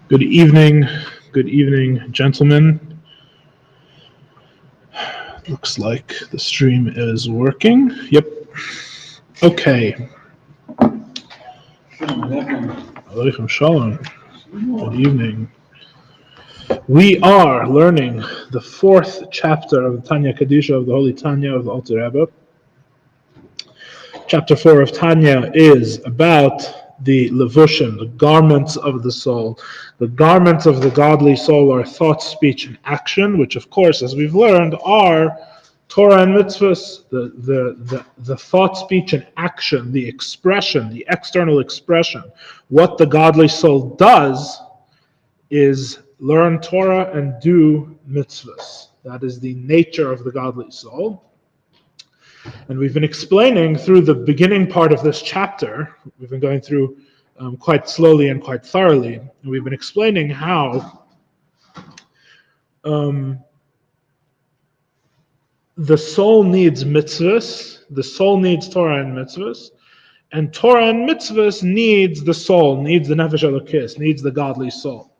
Good evening, gentlemen. Looks like the stream is working. Yep. Okay. Alaikum shalom. Good evening. We are learning the fourth chapter of the Tanya Kadisha of the Holy Tanya of the Alter Rebbe. Chapter 4 of Tanya is about the levushim, the garments of the soul. The garments of the godly soul are thought, speech, and action, which of course, as we've learned, are Torah and Mitzvos, the thought, speech, and action, the expression, the external expression. What the godly soul does is learn Torah and do Mitzvahs. That is the nature of the godly soul. And we've been explaining through the beginning part of this chapter, we've been going through quite slowly and quite thoroughly, and we've been explaining how the soul needs mitzvahs, the soul needs Torah and mitzvahs, and Torah and mitzvahs needs the soul, needs the nefesh elokis, needs the godly soul.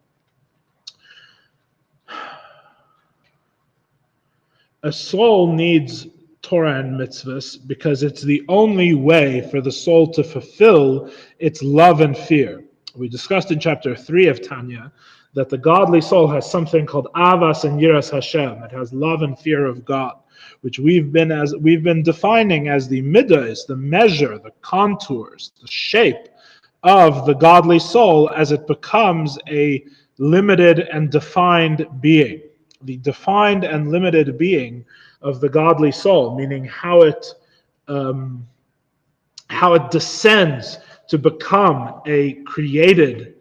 A soul needs Torah and mitzvahs because it's the only way for the soul to fulfill its love and fear. We discussed in chapter 3 of Tanya that the godly soul has something called avas and yiras Hashem. It has love and fear of God, which we've been defining as the midas, the measure, the contours, the shape of the godly soul as it becomes a limited and defined being. The defined and limited being of the godly soul, meaning how it descends to become a created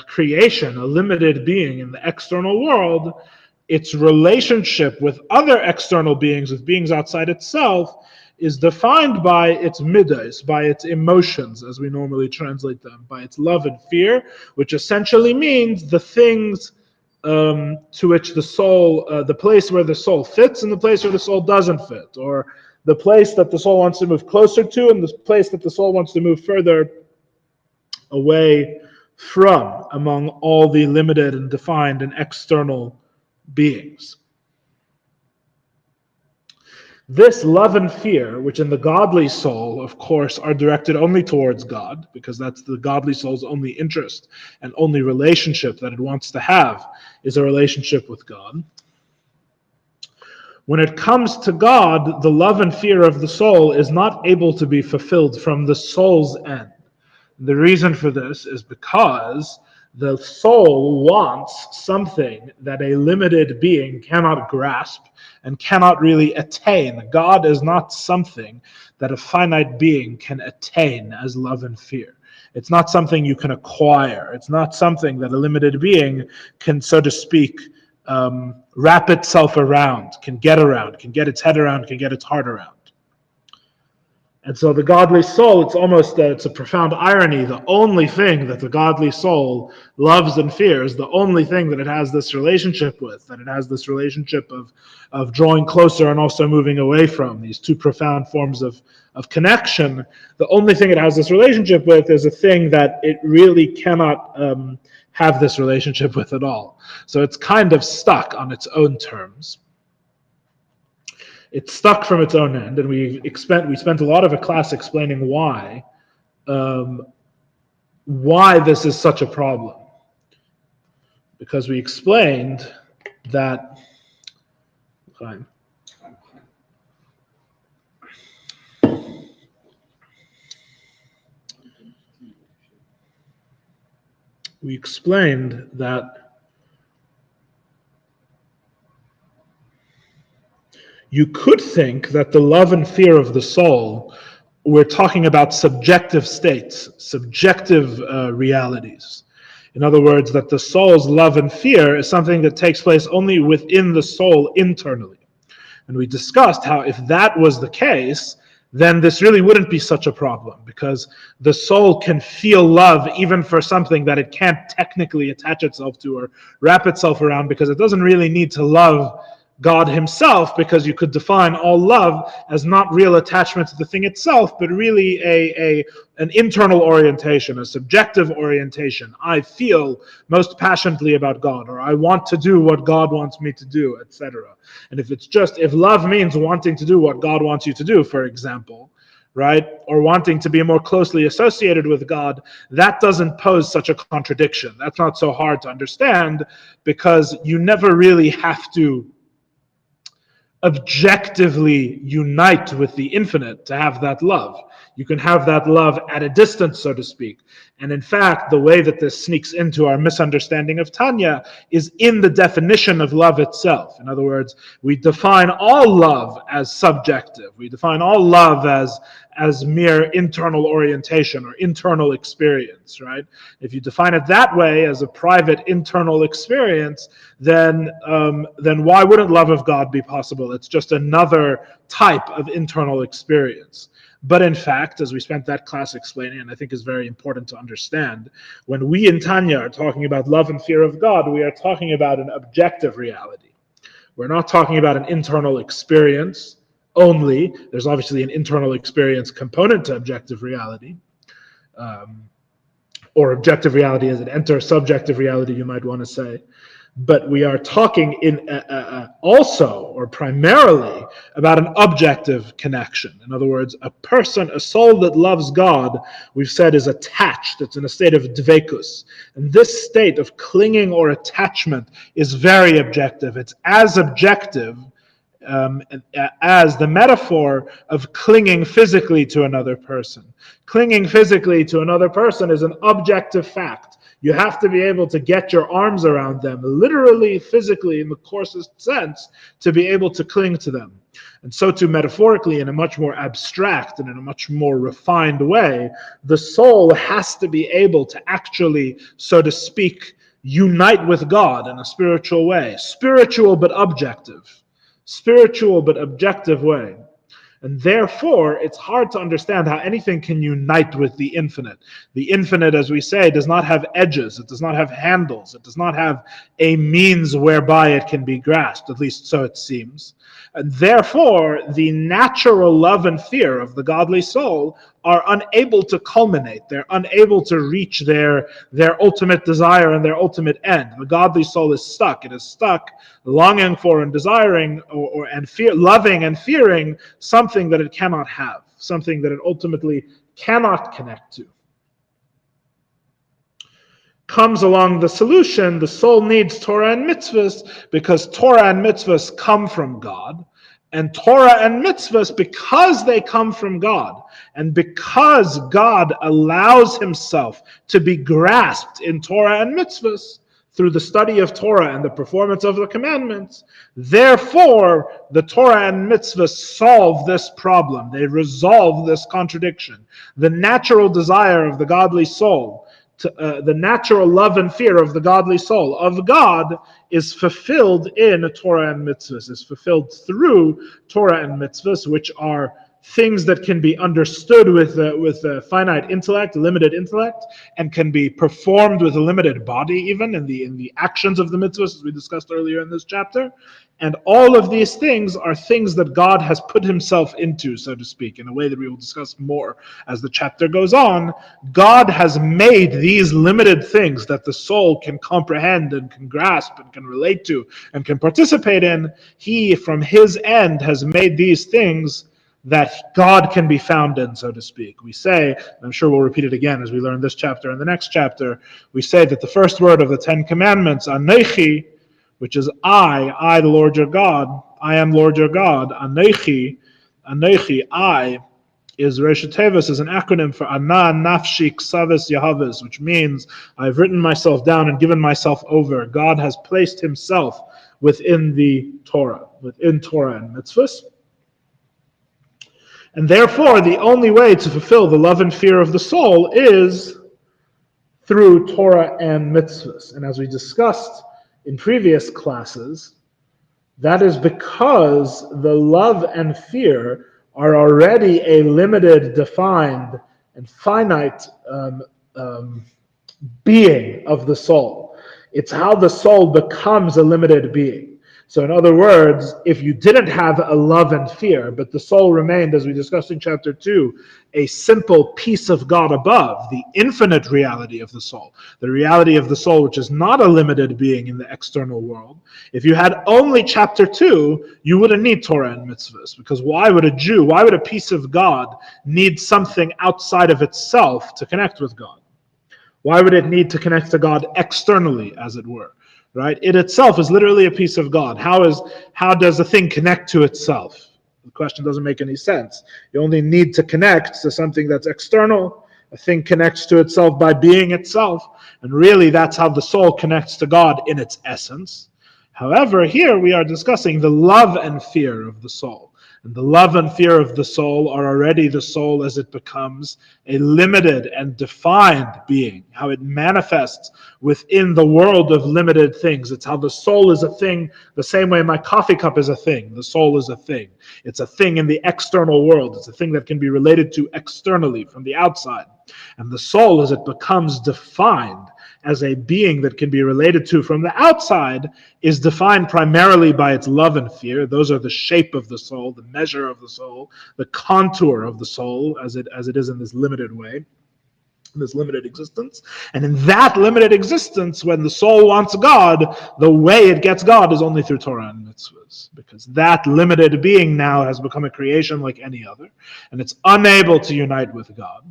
creation, a limited being in the external world. Its relationship with other external beings, with beings outside itself, is defined by its midas, by its emotions, as we normally translate them, by its love and fear, which essentially means the things to which the soul, the place where the soul fits and the place where the soul doesn't fit, or the place that the soul wants to move closer to and the place that the soul wants to move further away from, among all the limited and defined and external beings. This love and fear, which in the godly soul, of course, are directed only towards God, because that's the godly soul's only interest and only relationship that it wants to have, is a relationship with God. When it comes to God, the love and fear of the soul is not able to be fulfilled from the soul's end. The reason for this is because the soul wants something that a limited being cannot grasp and cannot really attain. God is not something that a finite being can attain as love and fear. It's not something you can acquire. It's not something that a limited being can, so to speak, wrap itself around, can get its head around, can get its heart around. And so the godly soul, it's a profound irony. The only thing that the godly soul loves and fears, the only thing that it has this relationship with, that it has this relationship of drawing closer and also moving away from, these two profound forms of connection, the only thing it has this relationship with is a thing that it really cannot have this relationship with at all. So it's kind of stuck on its own terms. It's stuck from its own end, and we spent a lot of a class explaining why this is such a problem. Because we explained that you could think that the love and fear of the soul, we're talking about subjective states, subjective realities. In other words, that the soul's love and fear is something that takes place only within the soul internally. And we discussed how if that was the case, then this really wouldn't be such a problem, because the soul can feel love even for something that it can't technically attach itself to or wrap itself around, because it doesn't really need to love God himself, because you could define all love as not real attachment to the thing itself, but really an internal orientation, a subjective orientation. I feel most passionately about God, or I want to do what God wants me to do, etc. And if love means wanting to do what God wants you to do, for example, right, or wanting to be more closely associated with God, that doesn't pose such a contradiction. That's not so hard to understand, because you never really have to objectively unite with the infinite to have that love. You can have that love at a distance, so to speak. And in fact, the way that this sneaks into our misunderstanding of Tanya is in the definition of love itself. In other words, we define all love as subjective. We define all love as mere internal orientation or internal experience, right? If you define it that way, as a private internal experience, then why wouldn't love of God be possible? It's just another type of internal experience. But in fact, as we spent that class explaining, and I think is very important to understand, when we in Tanya are talking about love and fear of God, we are talking about an objective reality. We're not talking about an internal experience only. There's obviously an internal experience component to objective reality, or objective reality as it enters subjective reality, you might want to say. But we are talking also, or primarily, about an objective connection. In other words, a soul that loves God, we've said, is attached. It's in a state of dvekus. And this state of clinging or attachment is very objective. It's as objective as the metaphor of clinging physically to another person. Clinging physically to another person is an objective fact. You have to be able to get your arms around them, literally, physically, in the coarsest sense, to be able to cling to them. And so too, metaphorically, in a much more abstract and in a much more refined way, the soul has to be able to actually, so to speak, unite with God in a spiritual way. Spiritual but objective. Spiritual but objective way. And therefore, it's hard to understand how anything can unite with the infinite. The infinite, as we say, does not have edges. It does not have handles. It does not have a means whereby it can be grasped, at least so it seems. And therefore, the natural love and fear of the godly soul are unable to culminate. They're unable to reach their ultimate desire and their ultimate end. The godly soul is stuck. It is stuck longing for and desiring loving and fearing something that it cannot have, something that it ultimately cannot connect to. Comes along the solution, the soul needs Torah and Mitzvahs, because Torah and Mitzvahs come from God. And Torah and Mitzvahs, because they come from God, and because God allows himself to be grasped in Torah and Mitzvahs through the study of Torah and the performance of the commandments, therefore the Torah and Mitzvahs solve this problem. They resolve this contradiction. The natural desire of the godly soul, the natural love and fear of the godly soul of God, is fulfilled in Torah and Mitzvahs, is fulfilled through Torah and Mitzvahs, which are things that can be understood with a finite intellect, limited intellect, and can be performed with a limited body, even in the actions of the mitzvahs, as we discussed earlier in this chapter. And all of these things are things that God has put himself into, so to speak, in a way that we will discuss more as the chapter goes on. God has made these limited things that the soul can comprehend and can grasp and can relate to and can participate in. He, from his end, has made these things that God can be found in, so to speak. We say, and I'm sure we'll repeat it again as we learn this chapter and the next chapter, we say that the first word of the Ten Commandments, Anechi, which is I, the Lord your God, I am Lord your God, Anechi, I, is Rosh Tevis, is an acronym for Ana Nafshi Ksavis Yahavis, which means I've written myself down and given myself over. God has placed himself within the Torah, within Torah and Mitzvahs. And therefore, the only way to fulfill the love and fear of the soul is through Torah and Mitzvahs. And as we discussed in previous classes, that is because the love and fear are already a limited, defined, and finite being of the soul. It's how the soul becomes a limited being. So in other words, if you didn't have a love and fear, but the soul remained, as we discussed in chapter 2, a simple peace of God above, the infinite reality of the soul, the reality of the soul which is not a limited being in the external world, if you had only chapter 2, you wouldn't need Torah and Mitzvahs, because why would a piece of God need something outside of itself to connect with God? Why would it need to connect to God externally, as it were? Right? It itself is literally a piece of God. How does a thing connect to itself? The question doesn't make any sense. You only need to connect to something that's external. A thing connects to itself by being itself. And really, that's how the soul connects to God in its essence. However, here we are discussing the love and fear of the soul. And the love and fear of the soul are already the soul as it becomes a limited and defined being, how it manifests within the world of limited things. It's how the soul is a thing, the same way my coffee cup is a thing. The soul is a thing. It's a thing in the external world. It's a thing that can be related to externally, from the outside. And the soul, as it becomes defined as a being that can be related to from the outside, is defined primarily by its love and fear. Those are the shape of the soul, the measure of the soul, the contour of the soul as it is in this limited way, this limited existence. And in that limited existence, when the soul wants God, the way it gets God is only through Torah and Mitzvahs, because that limited being now has become a creation like any other, and it's unable to unite with God.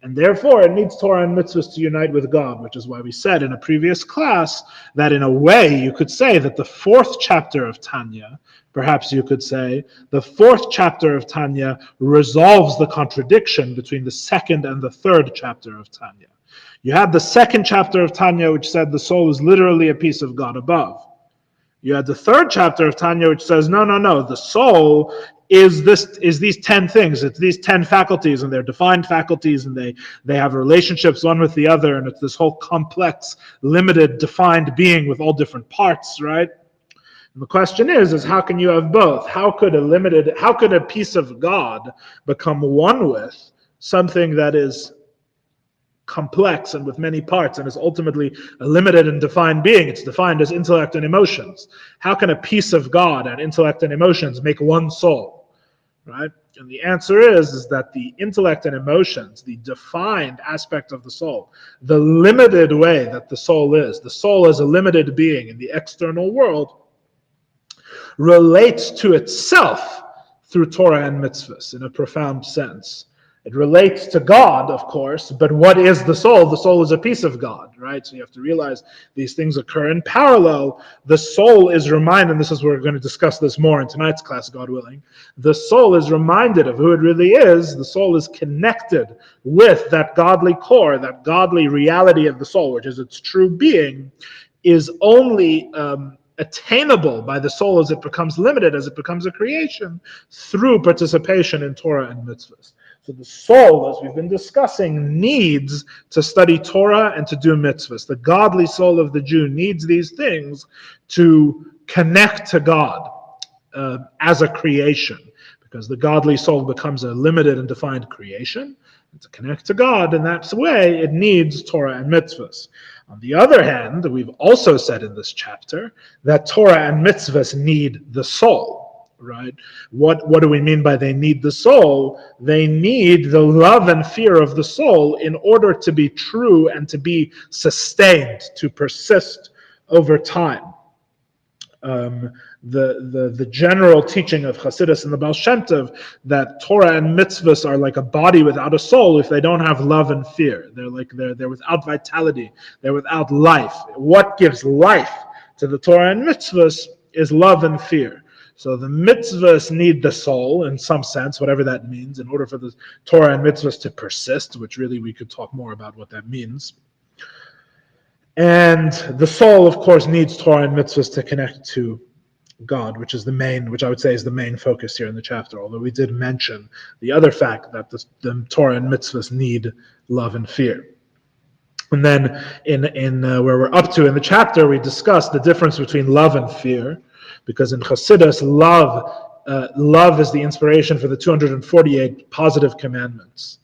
And therefore, it needs Torah and Mitzvahs to unite with God, which is why we said in a previous class that in a way you could say that the 4th chapter of Tanya, perhaps you could say, the 4th chapter of Tanya resolves the contradiction between the 2nd and the 3rd chapter of Tanya. You had the 2nd chapter of Tanya, which said the soul is literally a piece of God above. You had the 3rd chapter of Tanya, which says, no, the soul is these 10 things. It's these 10 faculties, and they're defined faculties, and they have relationships one with the other, and it's this whole complex, limited, defined being with all different parts, right? And the question is how can you have both? How could a piece of God become one with something that is complex and with many parts and is ultimately a limited and defined being? It's defined as intellect and emotions. How can a piece of God and intellect and emotions make one soul? Right? And the answer is that the intellect and emotions, the defined aspect of the soul, the limited way that the soul is a limited being in the external world, relates to itself through Torah and Mitzvahs in a profound sense. It relates to God, of course, but what is the soul? The soul is a piece of God, right? So you have to realize these things occur in parallel. The soul is reminded, and this is where we're going to discuss this more in tonight's class, God willing. The soul is reminded of who it really is. The soul is connected with that godly core, that godly reality of the soul, which is its true being, is only attainable by the soul as it becomes limited, as it becomes a creation, through participation in Torah and Mitzvahs. So the soul, as we've been discussing, needs to study Torah and to do mitzvahs. The godly soul of the Jew needs these things to connect to God as a creation, because the godly soul becomes a limited and defined creation. And to connect to God in that way, it needs Torah and mitzvahs. On the other hand, we've also said in this chapter that Torah and mitzvahs need the soul. Right? What do we mean by they need the soul? They need the love and fear of the soul in order to be true and to be sustained, to persist over time. The general teaching of Chassidus and the Baal Shem Tov, that Torah and mitzvahs are like a body without a soul if they don't have love and fear. They're without vitality. They're without life. What gives life to the Torah and mitzvahs is love and fear. So the mitzvahs need the soul in some sense, whatever that means, in order for the Torah and mitzvahs to persist, which really we could talk more about what that means. And the soul, of course, needs Torah and mitzvahs to connect to God, which I would say is the main focus here in the chapter, although we did mention the other fact that the Torah and mitzvahs need love and fear. And then in where we're up to in the chapter, we discussed the difference between love and fear. Because in Chassidus, love is the inspiration for the 248 positive commandments.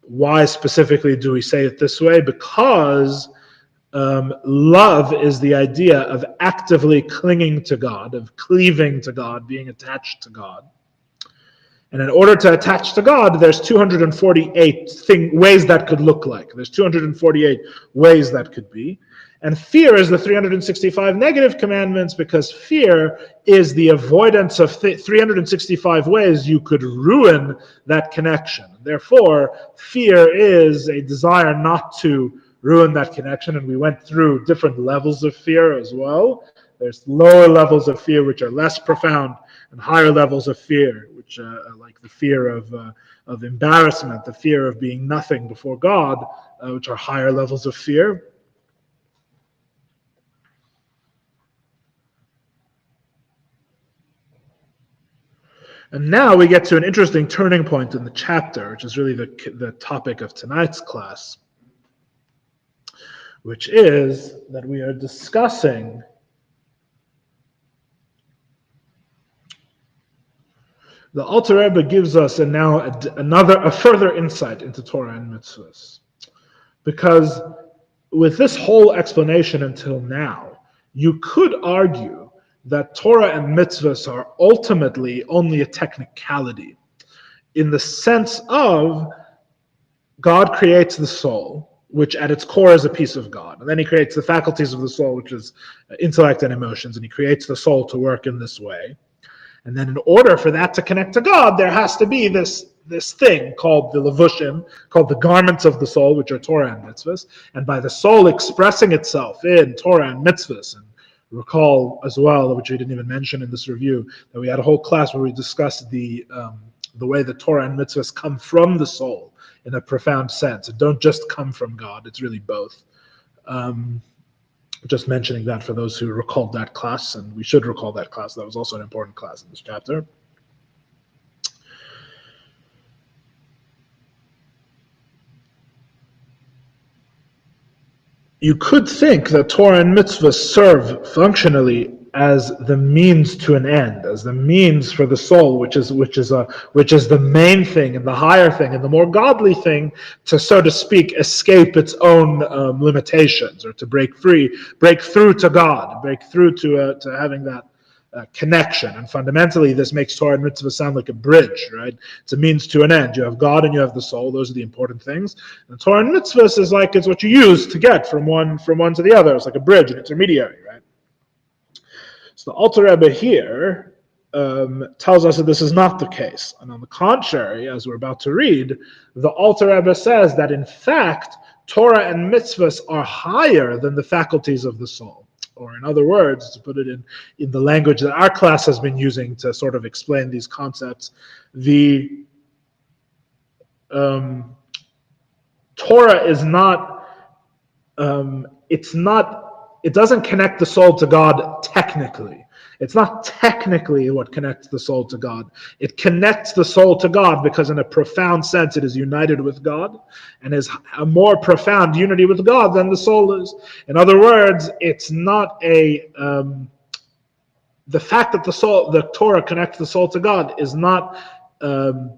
Why specifically do we say it this way? Because Love is the idea of actively clinging to God, of cleaving to God, being attached to God. And in order to attach to God, there's 248 ways that could look like. There's 248 ways that could be. And fear is the 365 negative commandments, because fear is the avoidance of 365 ways you could ruin that connection. Therefore, fear is a desire not to ruin that connection. And we went through different levels of fear as well. There's lower levels of fear which are less profound, and higher levels of fear, which like the fear of embarrassment, the fear of being nothing before God, which are higher levels of fear. And now we get to an interesting turning point in the chapter, which is really the topic of tonight's class, which is that we are discussing the Alter Rebbe gives us a further insight into Torah and Mitzvahs. Because with this whole explanation until now, you could argue that Torah and Mitzvahs are ultimately only a technicality, in the sense of God creates the soul, which at its core is a piece of God. And then he creates the faculties of the soul, which is intellect and emotions, and he creates the soul to work in this way. And then in order for that to connect to God, there has to be this thing called the levushim, called the garments of the soul, which are Torah and Mitzvahs. And by the soul expressing itself in Torah and Mitzvahs, and recall as well, which we didn't even mention in this review, that we had a whole class where we discussed the way the Torah and Mitzvahs come from the soul in a profound sense. It don't just come from God, it's really both. Just mentioning that for those who recalled that class, and we should recall that class. That was also an important class in this chapter. You could think that Torah and Mitzvah serve functionally as the means to an end, as the means for the soul, which is the main thing and the higher thing and the more godly thing, to, so to speak, escape its own limitations, or to break through to God, break through to having that connection. And fundamentally, this makes Torah and Mitzvah sound like a bridge, right? It's a means to an end. You have God and you have the soul. Those are the important things. And Torah and Mitzvahs is like, it's what you use to get from one to the other. It's like a bridge, an intermediary, right? So the Alter Rebbe here tells us that this is not the case. And on the contrary, as we're about to read, the Alter Rebbe says that in fact, Torah and Mitzvahs are higher than the faculties of the soul. Or in other words, to put it in the language that our class has been using to sort of explain these concepts, the Torah is not, it doesn't connect the soul to God technically. It's not technically what connects the soul to God. It connects the soul to God because in a profound sense it is united with God and is a more profound unity with God than the soul is. In other words, it's not the fact that the Torah connects the soul to God is not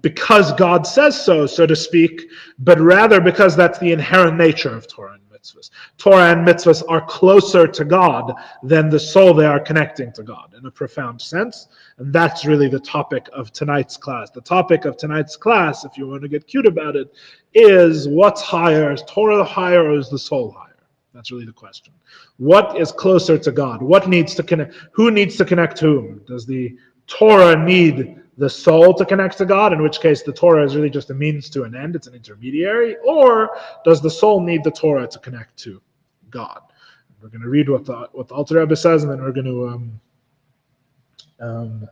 because God says so to speak, but rather because that's the inherent nature of Torah and Mitzvahs. Torah and Mitzvahs are closer to God than the soul they are connecting to God in a profound sense. And that's really the topic of tonight's class. The topic of tonight's class, if you want to get cute about it, is what's higher? Is Torah higher or is the soul higher? That's really the question. What is closer to God? What needs to connect? Who needs to connect whom? Does the Torah need the soul to connect to God, in which case the Torah is really just a means to an end, it's an intermediary, or does the soul need the Torah to connect to God? We're going to read what the Alter Rebbe says, and then we're going to,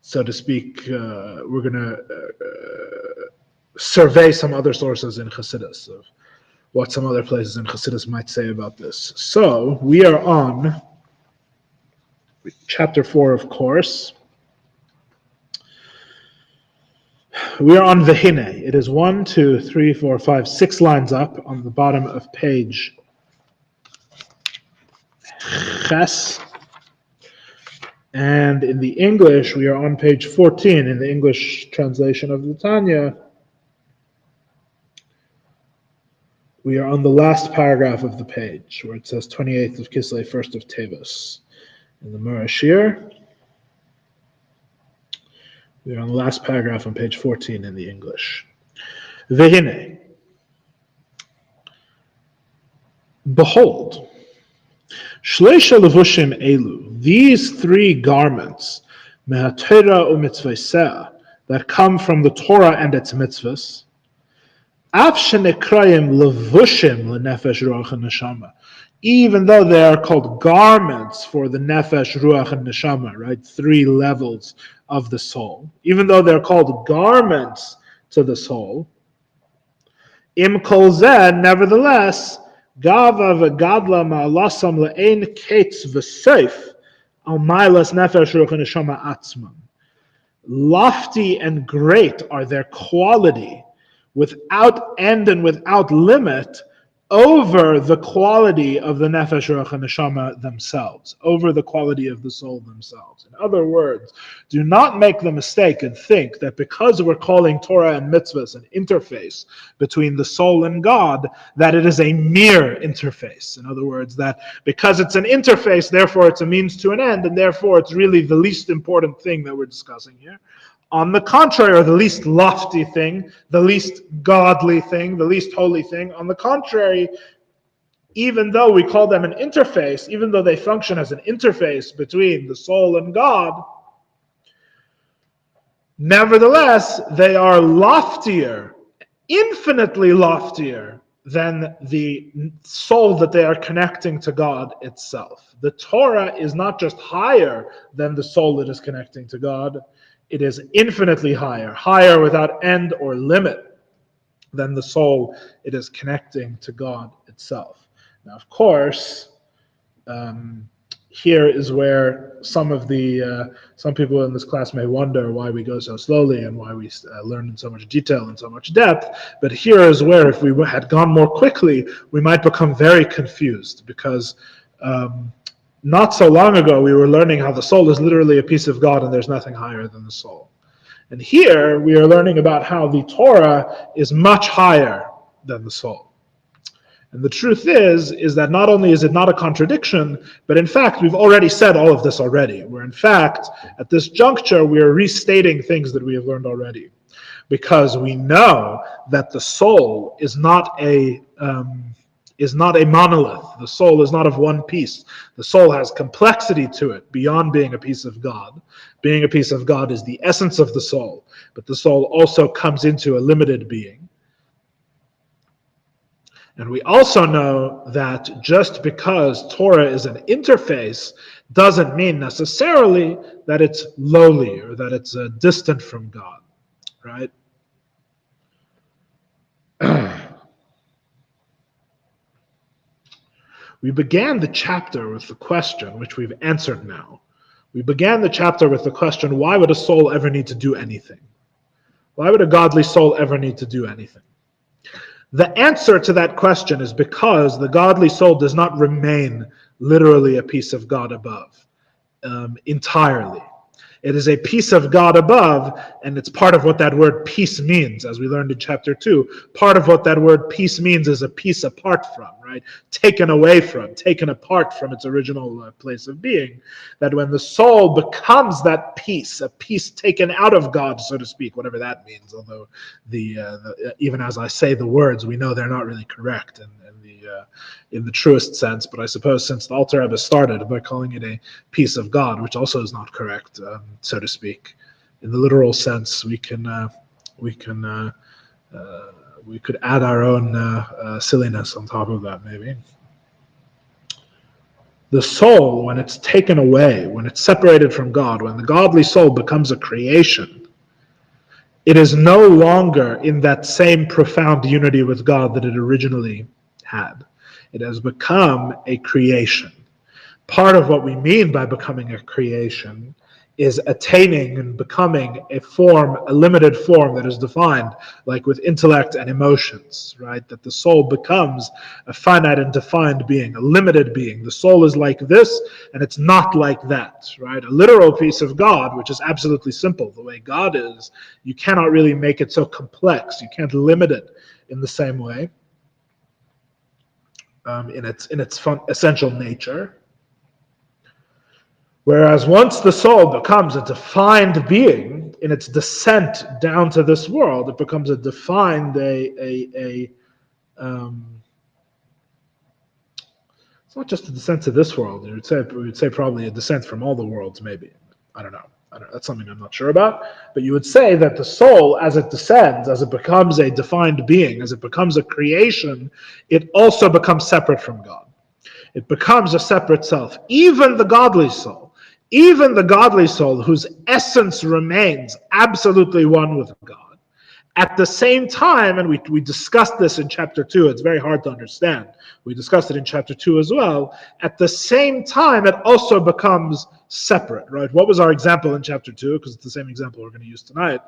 so to speak, we're going to survey some other sources in Chassidus of what some other places in Chassidus might say about this. So we are on chapter 4, of course. We are on Vehine. It is 1, 2, 3, 4, 5, 6 lines up on the bottom of page Ches. And in the English, we are on page 14 in the English translation of the Tanya. We are on the last paragraph of the page, where it says 28th of Kislev, 1st of Tevis. In the Murashir, we are on the last paragraph on page 14 in the English. Vehine, behold, Shleisha levushim elu, these three garments, mehaTorah u'mitzvoseh, that come from the Torah and its mitzvahs, af shenekrayim levushim lenefesh ruach and neshama, even though they are called garments for the nefesh, ruach, and neshama, right? Three levels of the soul. Even though they're called garments to the soul, im kol zeh, nevertheless, gava v'gadla ma'alasam le'ein ketz v'seif al mailas nefesh, ruach, and neshama atzmam. Lofty and great are their quality, without end and without limit, over the quality of the nefesh, ruach, and neshama themselves, over the quality of the soul themselves. In other words, do not make the mistake and think that because we're calling Torah and mitzvahs an interface between the soul and God, that it is a mere interface. In other words, that because it's an interface, therefore it's a means to an end, and therefore it's really the least important thing that we're discussing here. On the contrary, or the least lofty thing, the least godly thing, the least holy thing. On the contrary, even though we call them an interface, even though they function as an interface between the soul and God, nevertheless, they are loftier, infinitely loftier than the soul that they are connecting to God itself. The Torah is not just higher than the soul that is connecting to God, it is infinitely higher, higher without end or limit than the soul it is connecting to God itself. Now, of course, here is where some people in this class may wonder why we go so slowly and why we learn in so much detail and so much depth. But here is where, if we had gone more quickly, we might become very confused, because not so long ago, we were learning how the soul is literally a piece of God and there's nothing higher than the soul. And here, we are learning about how the Torah is much higher than the soul. And the truth is that not only is it not a contradiction, but in fact, we've already said all of this already. Where in fact, at this juncture, we are restating things that we have learned already. Because we know that the soul is not a monolith. The soul is not of one piece. The soul has complexity to it beyond being a piece of God. Being a piece of God is the essence of the soul, but the soul also comes into a limited being. And we also know that just because Torah is an interface doesn't mean necessarily that it's lowly or that it's distant from God, right? We began the chapter with the question, which we've answered now. We began the chapter with the question, why would a soul ever need to do anything? Why would a godly soul ever need to do anything? The answer to that question is because the godly soul does not remain literally a piece of God above entirely. It is a piece of God above, and it's part of what that word peace means, as we learned in chapter 2. Part of what that word peace means is a piece apart from, right? Taken away from, taken apart from its original place of being. That when the soul becomes that peace, a piece taken out of God, so to speak, whatever that means, although even as I say the words, we know they're not really correct in the truest sense, but I suppose since the Alter Rebbe started by calling it a piece of God, which also is not correct, so to speak, in the literal sense, we could add our own silliness on top of that, maybe. The soul, when it's taken away, when it's separated from God, when the godly soul becomes a creation, it is no longer in that same profound unity with God that it originally had. It has become a creation. Part of what we mean by becoming a creation is attaining and becoming a form, a limited form that is defined, like with intellect and emotions, right? That the soul becomes a finite and defined being, a limited being. The soul is like this, and it's not like that, right? A literal piece of God, which is absolutely simple, the way God is, you cannot really make it so complex. You can't limit it in the same way. in its essential nature. Whereas once the soul becomes a defined being in its descent down to this world, it becomes a defined it's not just a descent to this world. We would say probably a descent from all the worlds, maybe. I don't know. That's something I'm not sure about. But you would say that the soul, as it descends, as it becomes a defined being, as it becomes a creation, it also becomes separate from God. It becomes a separate self. Even the godly soul, whose essence remains absolutely one with God. At the same time, and we discussed this in chapter 2, it's very hard to understand. We discussed it in chapter 2 as well. At the same time, it also becomes separate, right? What was our example in chapter 2? Because it's the same example we're going to use tonight.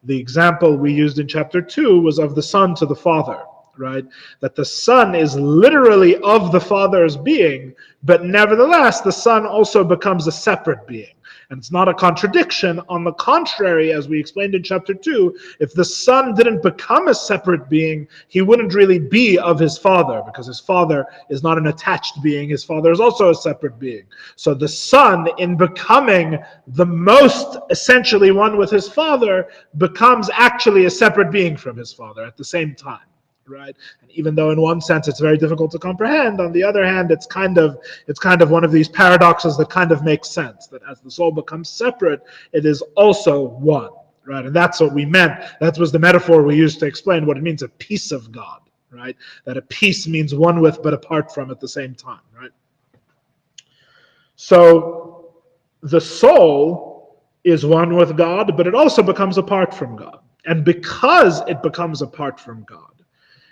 The example we used in chapter 2 was of the Son to the Father, right? That the Son is literally of the Father's being, but nevertheless, the Son also becomes a separate being. And it's not a contradiction. On the contrary, as we explained in chapter 2, if the Son didn't become a separate being, he wouldn't really be of his Father, because his Father is not an attached being. His Father is also a separate being. So the Son, in becoming the most essentially one with his Father, becomes actually a separate being from his Father at the same time. Right, and even though in one sense it's very difficult to comprehend, on the other hand, it's kind of one of these paradoxes that kind of makes sense. That as the soul becomes separate, it is also one. Right, and that's what we meant. That was the metaphor we used to explain what it means, a piece of God. Right, that a piece means one with but apart from at the same time. Right. So the soul is one with God, but it also becomes apart from God, and because it becomes apart from God,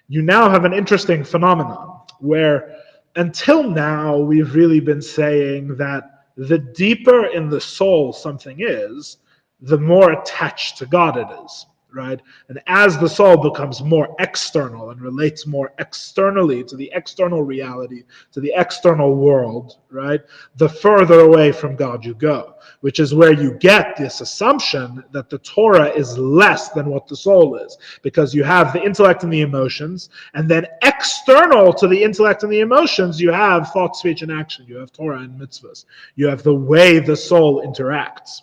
you now have an interesting phenomenon where until now we've really been saying that the deeper in the soul something is, the more attached to God it is, right? And as the soul becomes more external and relates more externally to the external reality, to the external world, right, the further away from God you go, which is where you get this assumption that the Torah is less than what the soul is, because you have the intellect and the emotions, and then external to the intellect and the emotions, you have thought, speech, and action. You have Torah and Mitzvahs. You have the way the soul interacts.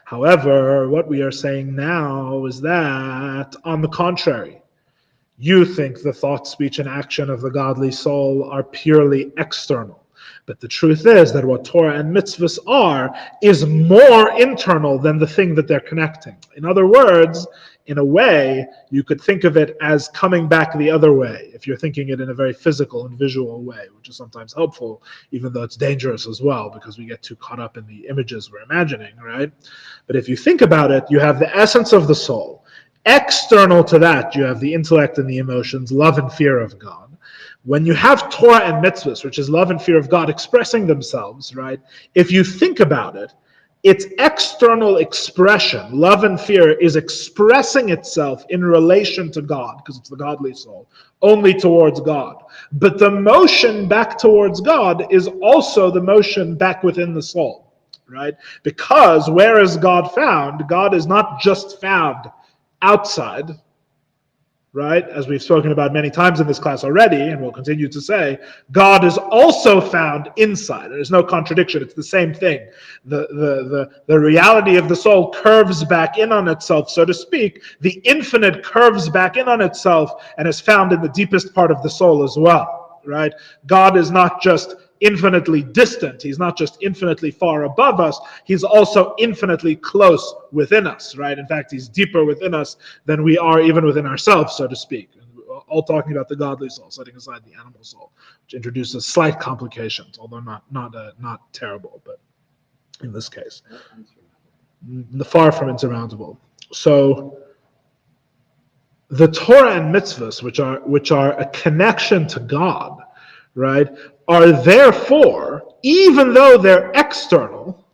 However, what we are saying now is that, on the contrary, you think the thought, speech, and action of the godly soul are purely external. But the truth is that what Torah and Mitzvahs are is more internal than the thing that they're connecting. In other words, in a way, you could think of it as coming back the other way, if you're thinking it in a very physical and visual way, which is sometimes helpful, even though it's dangerous as well, because we get too caught up in the images we're imagining, right? But if you think about it, you have the essence of the soul. External to that, you have the intellect and the emotions, love and fear of God. When you have Torah and Mitzvahs, which is love and fear of God, expressing themselves, right? If you think about it, its external expression, love and fear, is expressing itself in relation to God, because it's the godly soul, only towards God. But the motion back towards God is also the motion back within the soul, right? Because where is God found? God is not just found outside, right? As we've spoken about many times in this class already, and we'll continue to say, God is also found inside. There's no contradiction. It's the same thing. The reality of the soul curves back in on itself, so to speak. The infinite curves back in on itself and is found in the deepest part of the soul as well, right? God is not just infinitely distant. He's not just infinitely far above us. He's also infinitely close within us, right? In fact, he's deeper within us than we are even within ourselves, so to speak. All talking about the godly soul, setting aside the animal soul, which introduces slight complications, although not terrible, but in this case, far from insurmountable. So the Torah and Mitzvahs, which are a connection to God, right, are therefore, even though they're external,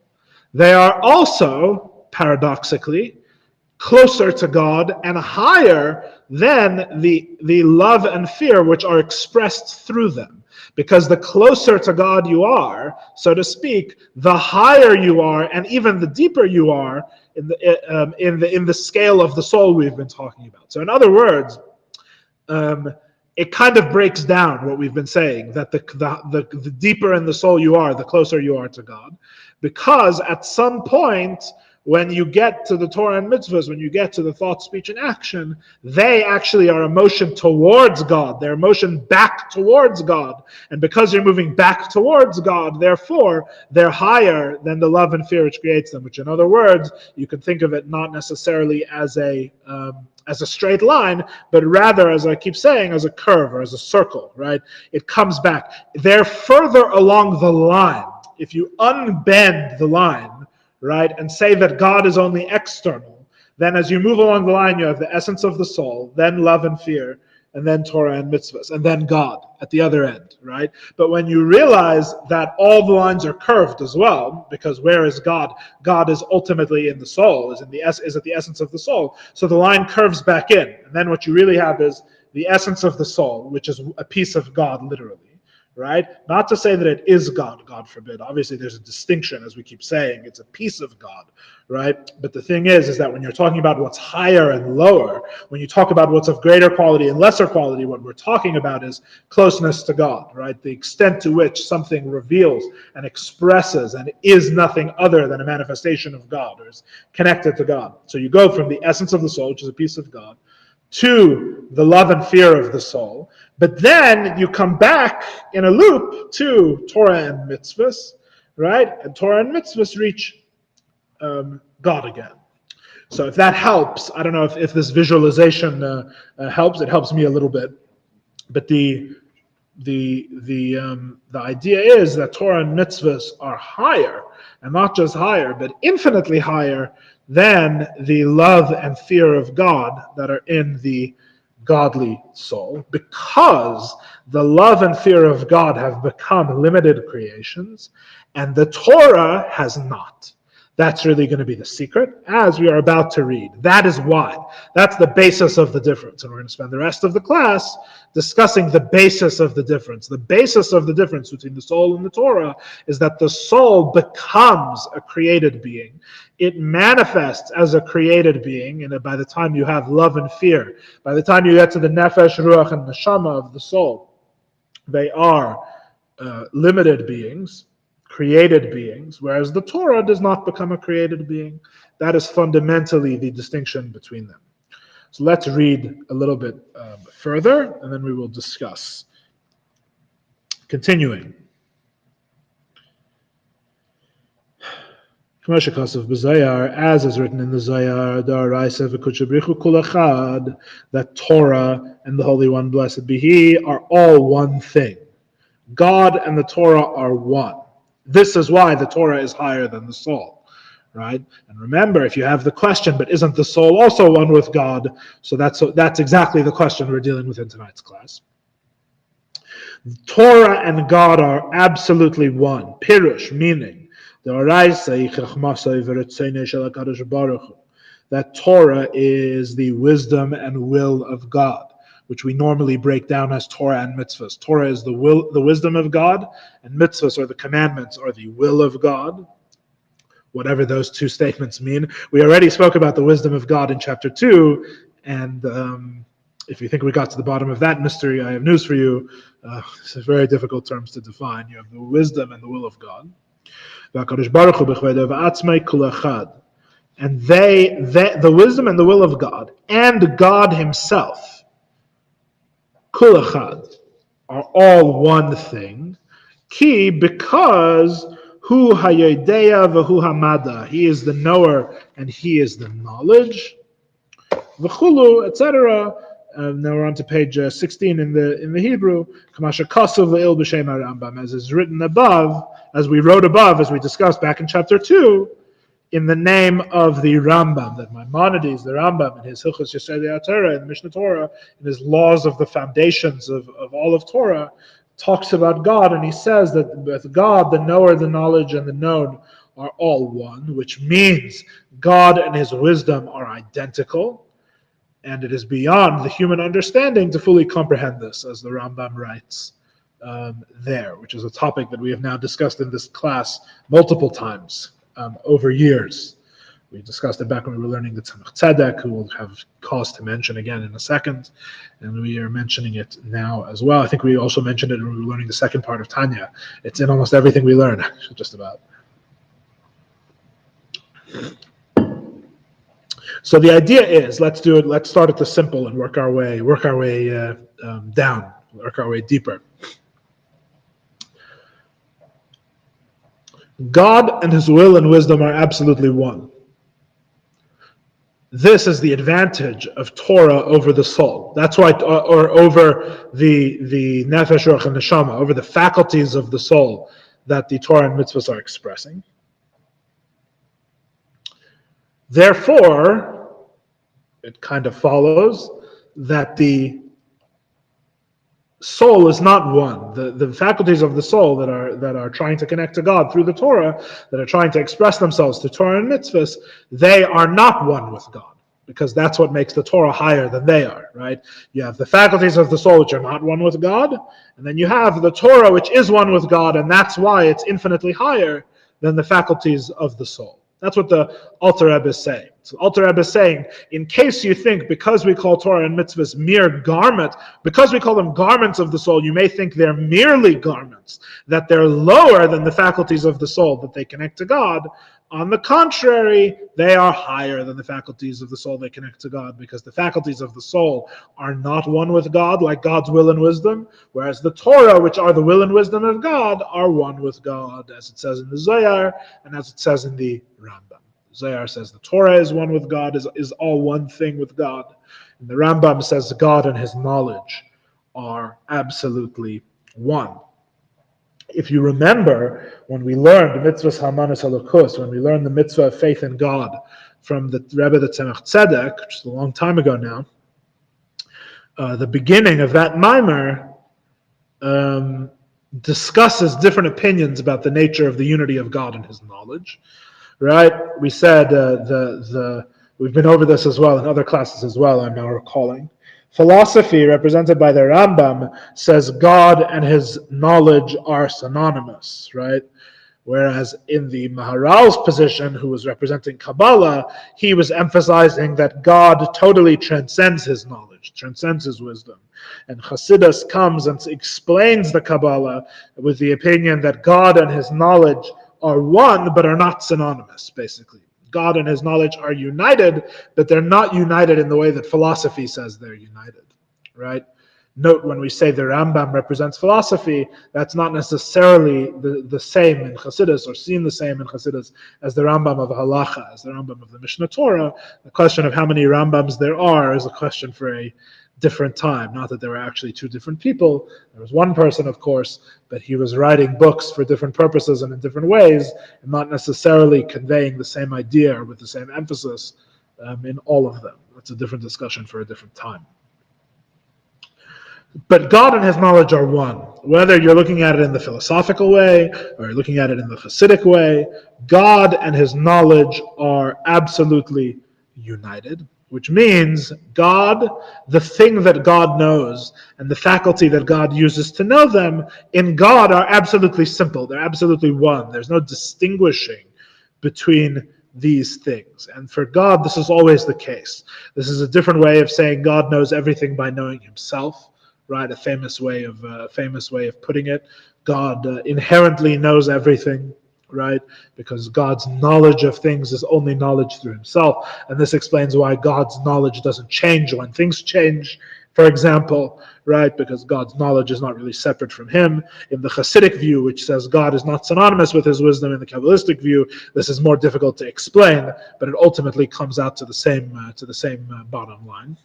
they are also, paradoxically, closer to God and higher than the love and fear which are expressed through them. Because the closer to God you are, so to speak, the higher you are, and even the deeper you are in the scale of the soul we've been talking about. So, in other words, it kind of breaks down what we've been saying, that the deeper in the soul you are, the closer you are to God. Because at some point, when you get to the Torah and Mitzvahs, when you get to the thought, speech, and action, they actually are a motion towards God. They're a motion back towards God. And because you're moving back towards God, therefore, they're higher than the love and fear which creates them. Which, in other words, you can think of it not necessarily as a straight line, but rather, as I keep saying, as a curve or as a circle, right? It comes back. They're further along the line. If you unbend the line, right, and say that God is only external, then as you move along the line, you have the essence of the soul, then love and fear, and then Torah and Mitzvahs, and then God at the other end, right? But when you realize that all the lines are curved as well, because where is God? God is ultimately in the soul, is at the essence of the soul. So the line curves back in, and then what you really have is the essence of the soul, which is a piece of God, literally. Right? Not to say that it is God, God forbid. Obviously, there's a distinction, as we keep saying. It's a piece of God, right? But the thing is that when you're talking about what's higher and lower, when you talk about what's of greater quality and lesser quality, what we're talking about is closeness to God, right? The extent to which something reveals and expresses and is nothing other than a manifestation of God, or is connected to God. So you go from the essence of the soul, which is a piece of God, to the love and fear of the soul, but then you come back in a loop to Torah and Mitzvahs, right? And Torah and Mitzvahs reach God again. So if that helps, I don't know if this visualization helps. It helps me a little bit, but the idea is that Torah and Mitzvahs are higher, and not just higher, but infinitely higher than the love and fear of God that are in the godly soul, because the love and fear of God have become limited creations, and the Torah has not. That's really going to be the secret, as we are about to read. That is why. That's the basis of the difference. And we're going to spend the rest of the class discussing the basis of the difference. The basis of the difference between the soul and the Torah is that the soul becomes a created being. It manifests as a created being, and by the time you have love and fear, by the time you get to the nefesh, ruach, and neshama of the soul, they are limited beings, created beings, whereas the Torah does not become a created being. That is fundamentally the distinction between them. So let's read a little bit further, and then we will discuss. Continuing. As is written in the Zayar, that Torah and the Holy One, blessed be He, are all one thing. God and the Torah are one. This is why the Torah is higher than the soul, right? And remember, if you have the question, but isn't the soul also one with God? So that's exactly the question we're dealing with in tonight's class. Torah and God are absolutely one. Pirush, meaning, that Torah is the wisdom and will of God, which we normally break down as Torah and Mitzvahs. Torah is the wisdom of God, and Mitzvahs, or the commandments, are the will of God. Whatever those two statements mean. We already spoke about the wisdom of God in chapter 2, and if you think we got to the bottom of that mystery, I have news for you. It's very difficult terms to define. You have the wisdom and the will of God. And the wisdom and the will of God, and God Himself, Kul Echad, are all one thing. Ki, because Hu Hayodea v'Hu Hamada, He is the knower and He is the knowledge. V'chulu, etc. Now we're on to page 16 in the Hebrew. Kamasha Kasav le'il b'shem Rambam, as is written above, as we wrote above, as we discussed back in chapter 2, in the name of the Rambam, that Maimonides, the Rambam, in his Hilchos Yesodei Torah, in the Mishnah Torah, in his laws of the foundations of all of Torah, talks about God, and he says that with God, the knower, the knowledge, and the known are all one, which means God and His wisdom are identical, and it is beyond the human understanding to fully comprehend this, as the Rambam writes there, which is a topic that we have now discussed in this class multiple times over years. We discussed it back when we were learning the Tzemach Tzedek, who we'll have cause to mention again in a second, and we are mentioning it now as well. I think we also mentioned it when we were learning the second part of Tanya. It's in almost everything we learn, just about. So the idea is, let's start at the simple and work our way down, work our way deeper. God and his will and wisdom are absolutely one. This is the advantage of Torah over the soul. That's why, or over the nefesh, ruach, and neshama, over the faculties of the soul that the Torah and Mitzvahs are expressing. Therefore, it kind of follows that the soul is not one. The faculties of the soul that are trying to connect to God through the Torah, that are trying to express themselves to Torah and Mitzvahs, they are not one with God, because that's what makes the Torah higher than they are, right? You have the faculties of the soul which are not one with God, and then you have the Torah which is one with God, and that's why it's infinitely higher than the faculties of the soul. That's what the Alter Rebbe is saying. So Alter Rebbe is saying, in case you think because we call Torah and Mitzvahs mere garment, because we call them garments of the soul, you may think they're merely garments, that they're lower than the faculties of the soul, that they connect to God. On the contrary, they are higher than the faculties of the soul they connect to God, because the faculties of the soul are not one with God, like God's will and wisdom, whereas the Torah, which are the will and wisdom of God, are one with God, as it says in the Zohar, and as it says in the Rambam. Zohar says the Torah is one with God, is all one thing with God. And the Rambam says God and his knowledge are absolutely one. If you remember, when we learned Mitzvos Hamanas Halokus, when we learned the mitzvah of faith in God from the Rebbe the Tzemach Tzedek, which is a long time ago now, the beginning of that mimer discusses different opinions about the nature of the unity of God and his knowledge. Right? We said we've been over this as well in other classes as well, I'm now recalling. Philosophy, represented by the Rambam, says God and his knowledge are synonymous, right? Whereas in the Maharal's position, who was representing Kabbalah, he was emphasizing that God totally transcends his knowledge, transcends his wisdom. And Chassidus comes and explains the Kabbalah with the opinion that God and his knowledge are one, but are not synonymous, basically. God and his knowledge are united, but they're not united in the way that philosophy says they're united, right? Note, when we say the Rambam represents philosophy, that's not necessarily the same in Chassidus, or seen the same in Chassidus as the Rambam of Halacha, as the Rambam of the Mishnah Torah. The question of how many Rambams there are is a question for a different time. Not that there were actually two different people. There was one person, of course, but he was writing books for different purposes and in different ways, and not necessarily conveying the same idea or with the same emphasis in all of them. That's a different discussion for a different time. But God and his knowledge are one. Whether you're looking at it in the philosophical way or you're looking at it in the Hasidic way, God and his knowledge are absolutely united. Which means God, the thing that God knows, and the faculty that God uses to know them, in God are absolutely simple. They're absolutely one. There's no distinguishing between these things. And for God, this is always the case. This is a different way of saying God knows everything by knowing himself, right? A famous way of putting it. God inherently knows everything, right? Because God's knowledge of things is only knowledge through himself. And this explains why God's knowledge doesn't change when things change, for example, right? Because God's knowledge is not really separate from him. In the Hasidic view, which says God is not synonymous with his wisdom, in the Kabbalistic view, this is more difficult to explain, but it ultimately comes out to the same bottom line.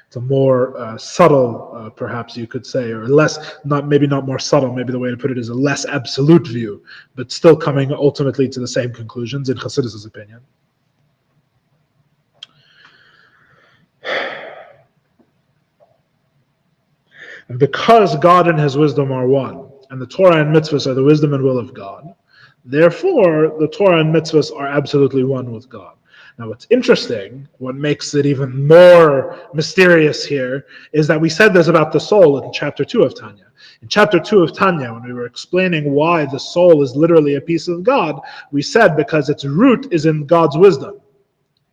It's a more subtle, perhaps you could say, or less, maybe not more subtle, maybe the way to put it is a less absolute view, but still coming ultimately to the same conclusions in Chassidus' opinion. And because God and his wisdom are one, and the Torah and Mitzvahs are the wisdom and will of God, therefore the Torah and Mitzvahs are absolutely one with God. Now what's interesting, what makes it even more mysterious here, is that we said this about the soul in chapter 2 of Tanya. In chapter 2 of Tanya, when we were explaining why the soul is literally a piece of God, we said because its root is in God's wisdom.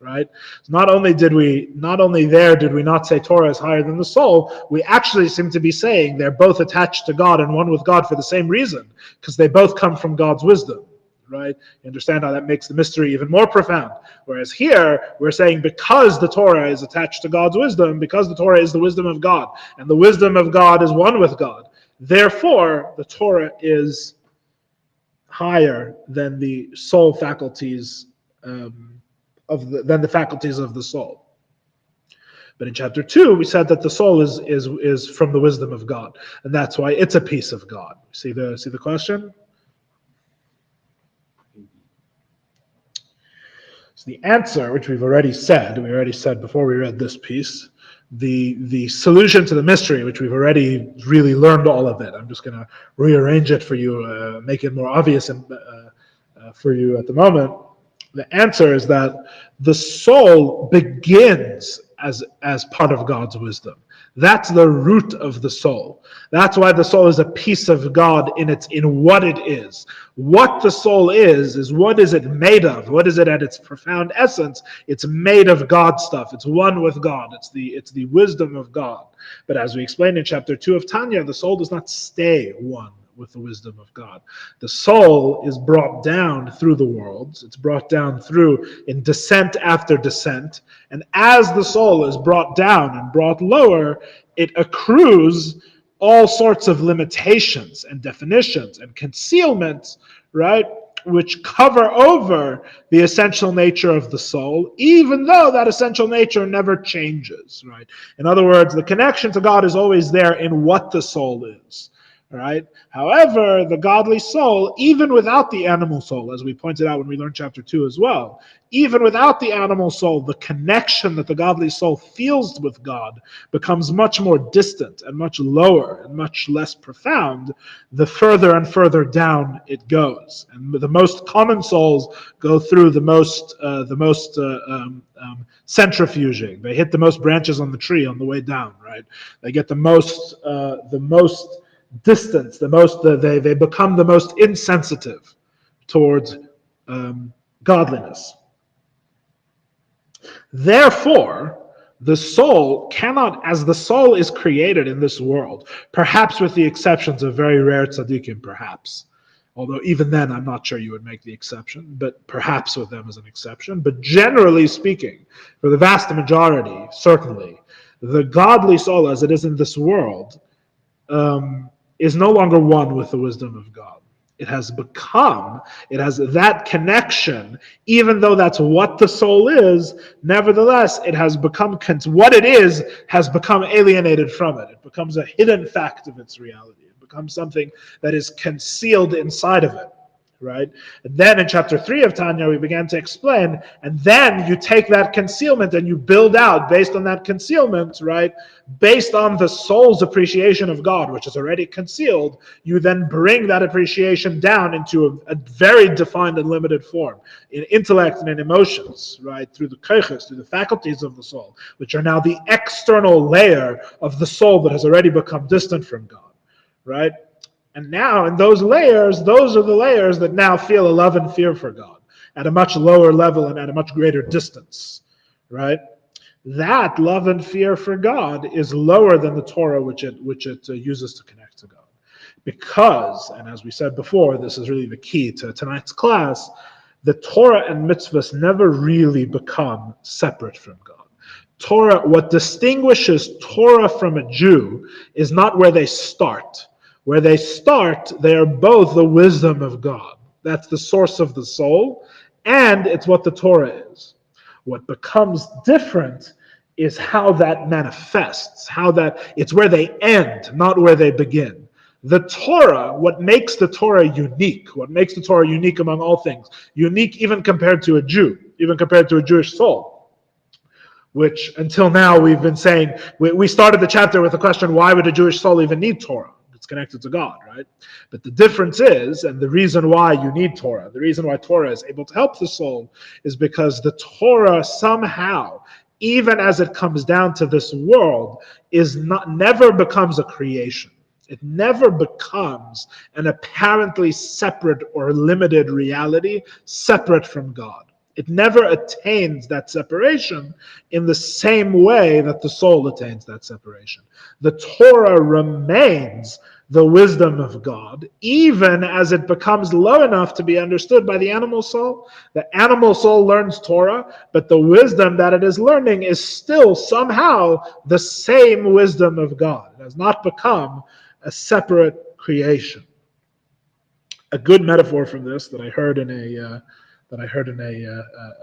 Right? So not only did we not say Torah is higher than the soul, we actually seem to be saying they're both attached to God and one with God for the same reason, because they both come from God's wisdom. Right? You understand how that makes the mystery even more profound. Whereas here, we're saying because the Torah is attached to God's wisdom, because the Torah is the wisdom of God, and the wisdom of God is one with God, therefore, the Torah is higher than the soul faculties, than the faculties of the soul. But in chapter 2, we said that the soul is from the wisdom of God, and that's why it's a piece of God. See the question? So the answer, which we already said before we read this piece, the solution to the mystery, which we've already really learned all of it. I'm just going to rearrange it for you, make it more obvious for you at the moment. The answer is that the soul begins as part of God's wisdom. That's the root of the soul. That's why the soul is a piece of God in what it is. What the soul is what is it made of? What is it at its profound essence? It's made of God stuff. It's one with God. It's the wisdom of God. But as we explained in chapter 2 of Tanya, the soul does not stay one with the wisdom of God. The soul is brought down through the worlds. It's brought down in descent after descent. And as the soul is brought down and brought lower, it accrues all sorts of limitations and definitions and concealments, right, which cover over the essential nature of the soul, even though that essential nature never changes, right? In other words, the connection to God is always there in what the soul is. Right? However, the godly soul, even without the animal soul, as we pointed out when we learned chapter 2 as well, even without the animal soul, the connection that the godly soul feels with God becomes much more distant and much lower and much less profound the further and further down it goes. And the most common souls go through the most centrifuging. They hit the most branches on the tree on the way down, right? They get the most distance, they become the most insensitive towards godliness. Therefore, the soul cannot, as the soul is created in this world, perhaps with the exceptions of very rare tzaddikim, perhaps, although even then I'm not sure you would make the exception, but perhaps with them as an exception, but generally speaking, for the vast majority, certainly, the godly soul as it is in this world is no longer one with the wisdom of God. It has that connection, even though that's what the soul is, nevertheless, it has become, what it is has become alienated from it. It becomes a hidden fact of its reality. It becomes something that is concealed inside of it. Right? And then in chapter 3 of Tanya, we began to explain, and then you take that concealment and you build out based on that concealment, right? Based on the soul's appreciation of God, which is already concealed, you then bring that appreciation down into a very defined and limited form in intellect and in emotions, right? Through the koiches, through the faculties of the soul, which are now the external layer of the soul that has already become distant from God, right? And now in those layers, those are the layers that now feel a love and fear for God at a much lower level and at a much greater distance, right? That love and fear for God is lower than the Torah which it uses to connect to God. Because, and as we said before, this is really the key to tonight's class, the Torah and Mitzvahs never really become separate from God. Torah, what distinguishes Torah from a Jew is not where they start. Where they start, they are both the wisdom of God. That's the source of the soul, and it's what the Torah is. What becomes different is how that manifests, it's where they end, not where they begin. The Torah, what makes the Torah unique among all things, unique even compared to a Jew, even compared to a Jewish soul, which until now we've been saying, we started the chapter with the question, why would a Jewish soul even need Torah? It's connected to God, right? But the difference is, and the reason why you need Torah, the reason why Torah is able to help the soul is because the Torah somehow, even as it comes down to this world, never becomes a creation. It never becomes an apparently separate or limited reality separate from God. It never attains that separation in the same way that the soul attains that separation. The Torah remains the wisdom of God, even as it becomes low enough to be understood by the animal soul. The animal soul learns Torah, but the wisdom that it is learning is still somehow the same wisdom of God. It has not become a separate creation. A good metaphor from this that I heard in a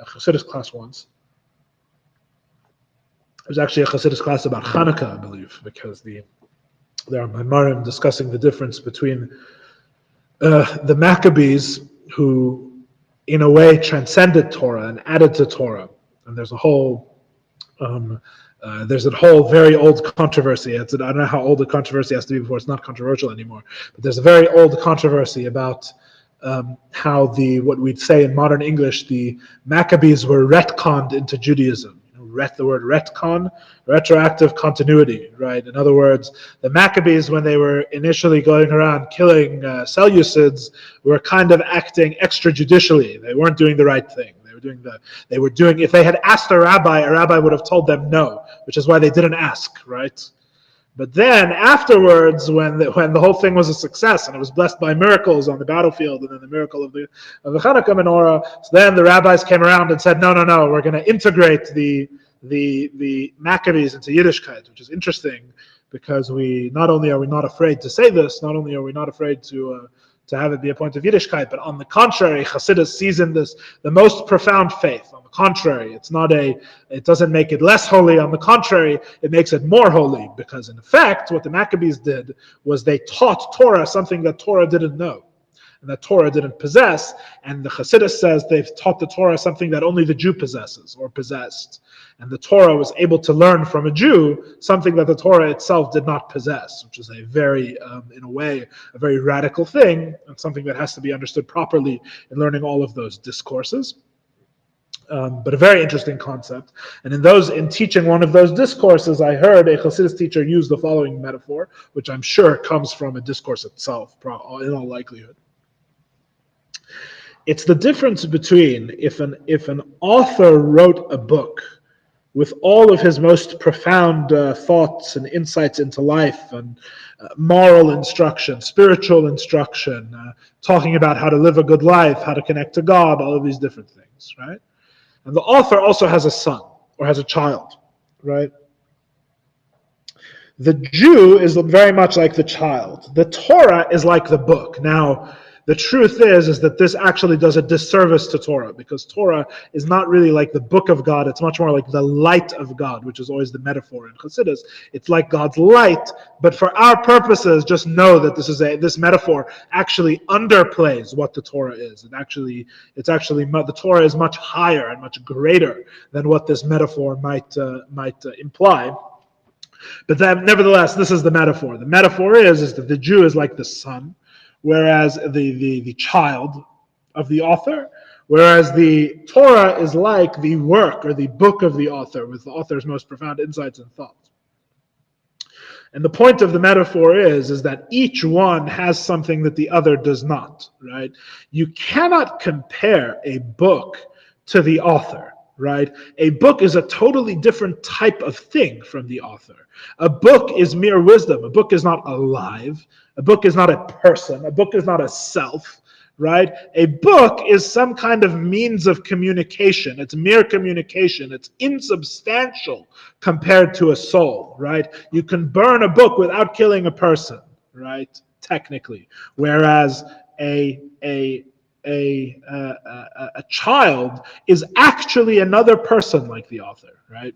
Chassidus class once. It was actually a Chassidus class about Hanukkah, I believe, because there are Maimarim discussing the difference between the Maccabees, who in a way transcended Torah and added to Torah. And there's a whole very old controversy. I don't know how old the controversy has to be before it's not controversial anymore. But there's a very old controversy about how what we'd say in modern English, the Maccabees were retconned into Judaism. The word retcon, retroactive continuity, right? In other words, the Maccabees, when they were initially going around killing Seleucids, were kind of acting extrajudicially. They weren't doing the right thing. If they had asked a rabbi would have told them no, which is why they didn't ask, right? But then afterwards, when the whole thing was a success and it was blessed by miracles on the battlefield, and then the miracle of the Hanukkah menorah, so then the rabbis came around and said, no, we're going to integrate the Maccabees into Yiddishkeit, which is interesting because not only are we not afraid to say this, not only are we not afraid to have it be a point of Yiddishkeit, but on the contrary, Chassidus sees in this the most profound faith. On the contrary, it doesn't make it less holy. On the contrary, it makes it more holy, because in effect, what the Maccabees did was they taught Torah something that Torah didn't know, and that Torah didn't possess. And the Chassidus says they've taught the Torah something that only the Jew possesses or possessed. And the Torah was able to learn from a Jew something that the Torah itself did not possess, which is a very, in a way, a very radical thing, and something that has to be understood properly in learning all of those discourses. But a very interesting concept. And in teaching one of those discourses, I heard a Chassidus teacher use the following metaphor, which I'm sure comes from a discourse itself, in all likelihood. It's the difference between if an author wrote a book with all of his most profound thoughts and insights into life and moral instruction, spiritual instruction, talking about how to live a good life, how to connect to God, all of these different things, right? And the author also has a son or has a child, right? The Jew is very much like the child. The Torah is like the book. Now, the truth is that this actually does a disservice to Torah, because Torah is not really like the book of God. It's much more like the light of God, which is always the metaphor in Chassidus. It's like God's light, but for our purposes, just know that this metaphor actually underplays what the Torah is. The Torah is much higher and much greater than what this metaphor might imply. But nevertheless, this is the metaphor. The metaphor is that the Jew is like the son, whereas the child of the author, whereas the Torah is like the work or the book of the author, with the author's most profound insights and thoughts. And the point of the metaphor is that each one has something that the other does not, right? You cannot compare a book to the author, right? A book is a totally different type of thing from the author. A book is mere wisdom. A book is not alive. A book is not a person. A book is not a self, right? A book is some kind of means of communication. It's mere communication. It's insubstantial compared to a soul, right? You can burn a book without killing a person, right? Technically. Whereas a child is actually another person like the author, right?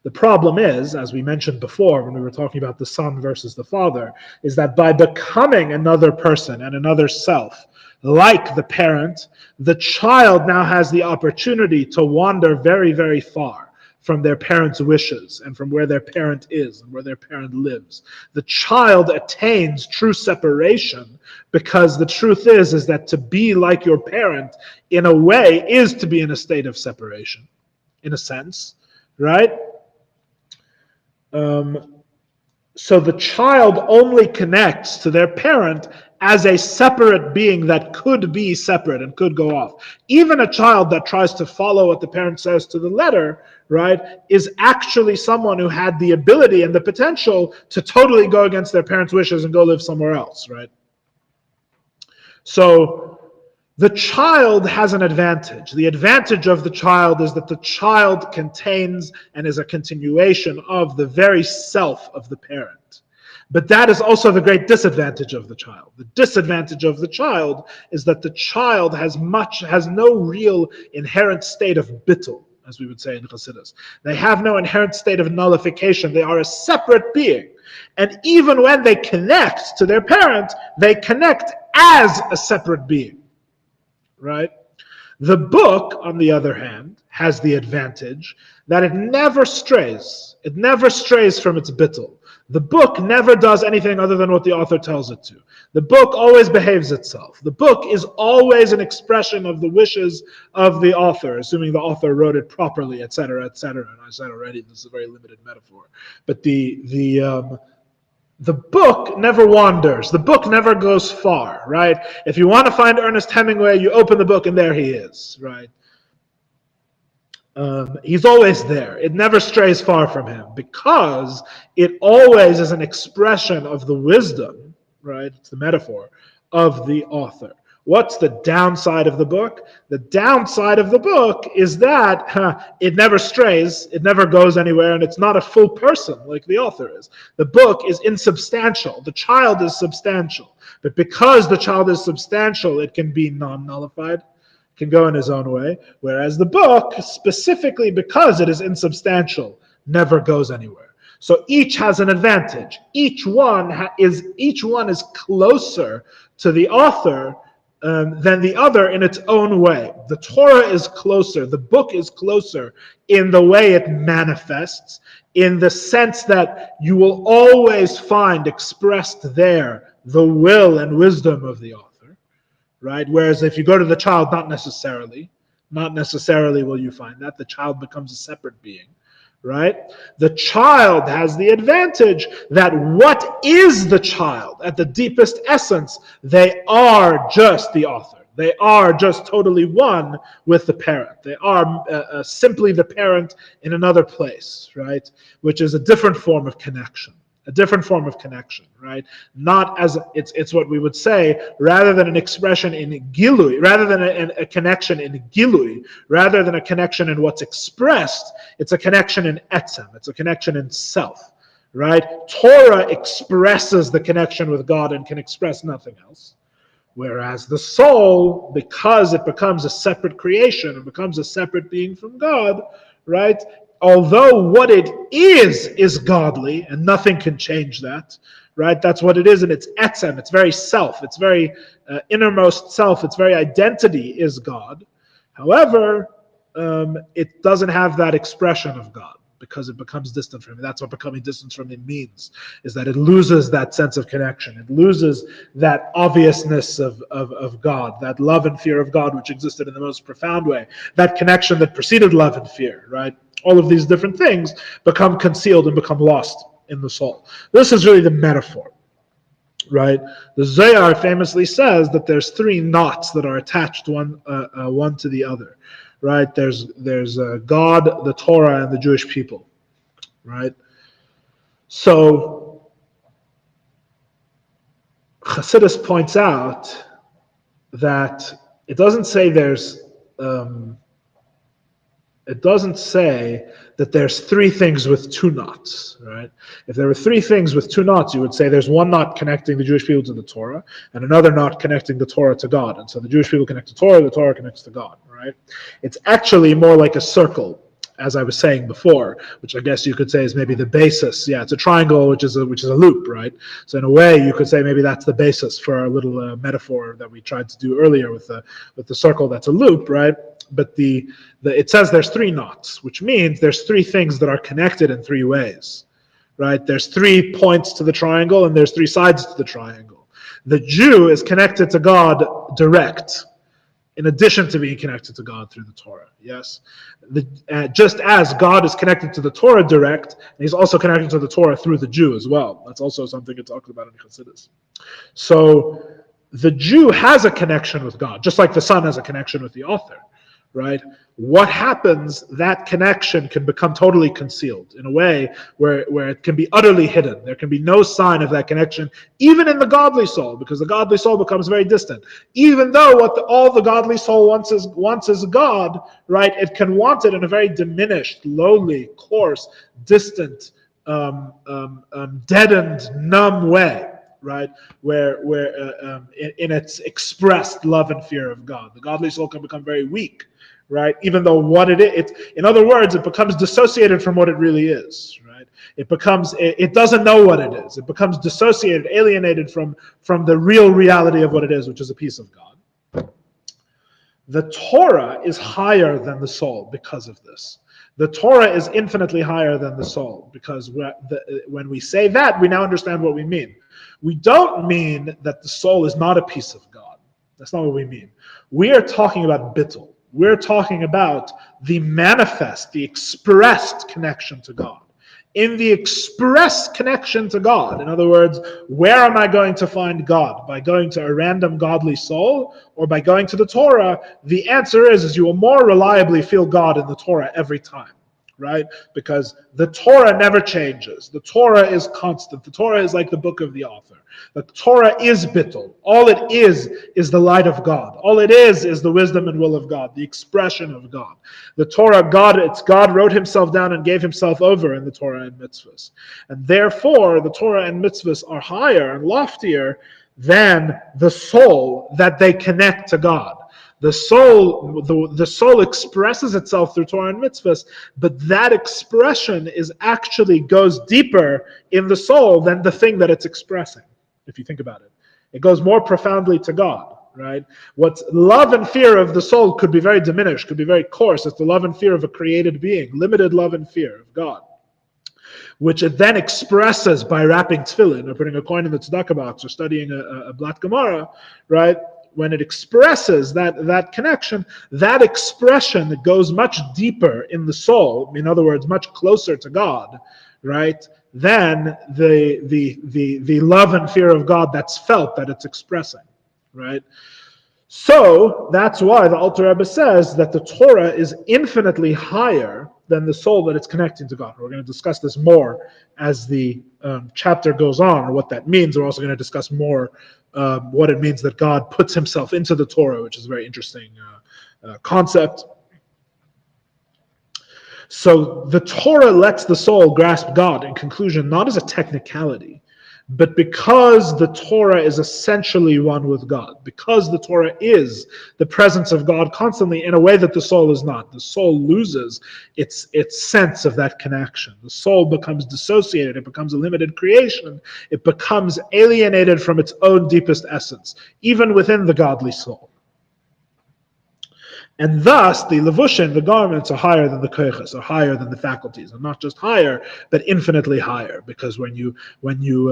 The problem is, as we mentioned before when we were talking about the son versus the father, is that by becoming another person and another self, like the parent, the child now has the opportunity to wander very, very far from their parent's wishes and from where their parent is and where their parent lives. The child attains true separation, because the truth is that to be like your parent, in a way, is to be in a state of separation, in a sense, right? So the child only connects to their parent as a separate being that could be separate and could go off. Even a child that tries to follow what the parent says to the letter, right, is actually someone who had the ability and the potential to totally go against their parents' wishes and go live somewhere else, right? So the child has an advantage. The advantage of the child is that the child contains and is a continuation of the very self of the parent. But that is also the great disadvantage of the child. The disadvantage of the child is that the child has no real inherent state of bittul, as we would say in Chassidus. They have no inherent state of nullification. They are a separate being. And even when they connect to their parent, they connect as a separate being. Right? The book, on the other hand, has the advantage that it never strays. It never strays from its bittul. The book never does anything other than what the author tells it to. The book always behaves itself. The book is always an expression of the wishes of the author, assuming the author wrote it properly, etc., etc. And I said already, this is a very limited metaphor. But the book never wanders. The book never goes far, right? If you want to find Ernest Hemingway, you open the book and there he is, right? He's always there. It never strays far from him because it always is an expression of the wisdom, right? It's the metaphor of the author. What's the downside of the book? The downside of the book is that it never strays, it never goes anywhere, and it's not a full person like the author is. The book is insubstantial. The child is substantial. But because the child is substantial, it can be non-nullified, can go in his own way, whereas the book, specifically because it is insubstantial, never goes anywhere. So each has an advantage. Each one is closer to the author than the other in its own way. The Torah is closer, the book is closer in the way it manifests, in the sense that you will always find expressed there the will and wisdom of the author, right? Whereas if you go to the child, not necessarily will you find that. The child becomes a separate being. Right? The child has the advantage that what is the child at the deepest essence? They are just the author. They are just totally one with the parent. They are simply the parent in another place, right? Which is a different form of connection. Right? Not as it's what we would say, rather than an expression in gilui, rather than a connection in gilui, rather than a connection in what's expressed, it's a connection in etzem, it's a connection in self, right? Torah expresses the connection with God and can express nothing else. Whereas the soul, because it becomes a separate creation, it becomes a separate being from God, right? Although what it is godly, and nothing can change that, right? That's what it is in its etzem, its very self, its very innermost self, its very identity is God. However, it doesn't have that expression of God because it becomes distant from him. That's what becoming distant from him means, is that it loses that sense of connection. It loses that obviousness of God, that love and fear of God, which existed in the most profound way, that connection that preceded love and fear, right? All of these different things become concealed and become lost in the soul. This is really the metaphor, right? The Zohar famously says that there's three knots that are attached one to the other, right? There's God, the Torah, and the Jewish people, right? So Chassidus points out that it doesn't say that there's three things with two knots, right? If there were three things with two knots, you would say there's one knot connecting the Jewish people to the Torah, and another knot connecting the Torah to God. And so the Jewish people connect to Torah, the Torah connects to God, right? It's actually more like a circle, as I was saying before, which I guess you could say is maybe the basis. Yeah, it's a triangle, which is a loop, right? So in a way, you could say maybe that's the basis for our little metaphor that we tried to do earlier with the circle that's a loop, right? But it says there's three knots, which means there's three things that are connected in three ways, right? There's 3 points to the triangle and there's 3 sides to the triangle. The Jew is connected to God direct, in addition to being connected to God through the Torah. Yes, just as God is connected to the Torah direct, and he's also connected to the Torah through the Jew as well. That's also something it talks about in Chassidus. So the Jew has a connection with God, just like the son has a connection with the author, right? What happens, that connection can become totally concealed in a way where it can be utterly hidden. There can be no sign of that connection, even in the godly soul, because the godly soul becomes very distant. Even though all the godly soul wants is God, right? It can want it in a very diminished, lowly, coarse, distant, deadened, numb way. Right, where in its expressed love and fear of God, the godly soul can become very weak, right? Even though what it is, in other words, it becomes dissociated from what it really is, right? It doesn't know what it is. It becomes dissociated, alienated from the real reality of what it is, which is a piece of God. The Torah is higher than the soul because of this. The Torah is infinitely higher than the soul because when we say that, we now understand what we mean. We don't mean that the soul is not a piece of God. That's not what we mean. We are talking about bittul. We're talking about the manifest, the expressed connection to God. In the express connection to God, in other words, where am I going to find God? By going to a random godly soul or by going to the Torah? The answer is you will more reliably feel God in the Torah every time, right? Because the Torah never changes. The Torah is constant. The Torah is like the book of the author. The Torah is bittul. All it is the light of God. All it is the wisdom and will of God, the expression of God. The Torah, God wrote himself down and gave himself over in the Torah and Mitzvahs. And therefore, the Torah and Mitzvahs are higher and loftier than the soul that they connect to God. The soul expresses itself through Torah and Mitzvahs, but that expression goes deeper in the soul than the thing that it's expressing, if you think about it. It goes more profoundly to God, right? What's love and fear of the soul could be very diminished, could be very coarse. It's the love and fear of a created being, limited love and fear of God, which it then expresses by wrapping tefillin or putting a coin in the tzedakah box or studying a Blat Gemara, right? When it expresses that connection, that expression that goes much deeper in the soul, in other words, much closer to God, right, than the love and fear of God that's felt, that it's expressing, right? So that's why the Alter Rebbe says that the Torah is infinitely higher than the soul that it's connecting to God. We're going to discuss this more as the chapter goes on, or what that means. We're also going to discuss more what it means that God puts himself into the Torah, which is a very interesting concept. So the Torah lets the soul grasp God, in conclusion, not as a technicality, but because the Torah is essentially one with God, because the Torah is the presence of God constantly in a way that the soul is not. The soul loses its sense of that connection. The soul becomes dissociated. It becomes a limited creation. It becomes alienated from its own deepest essence, even within the godly soul. And thus, the levushim, the garments, are higher than the koiches, are higher than the faculties, and not just higher, but infinitely higher. Because when you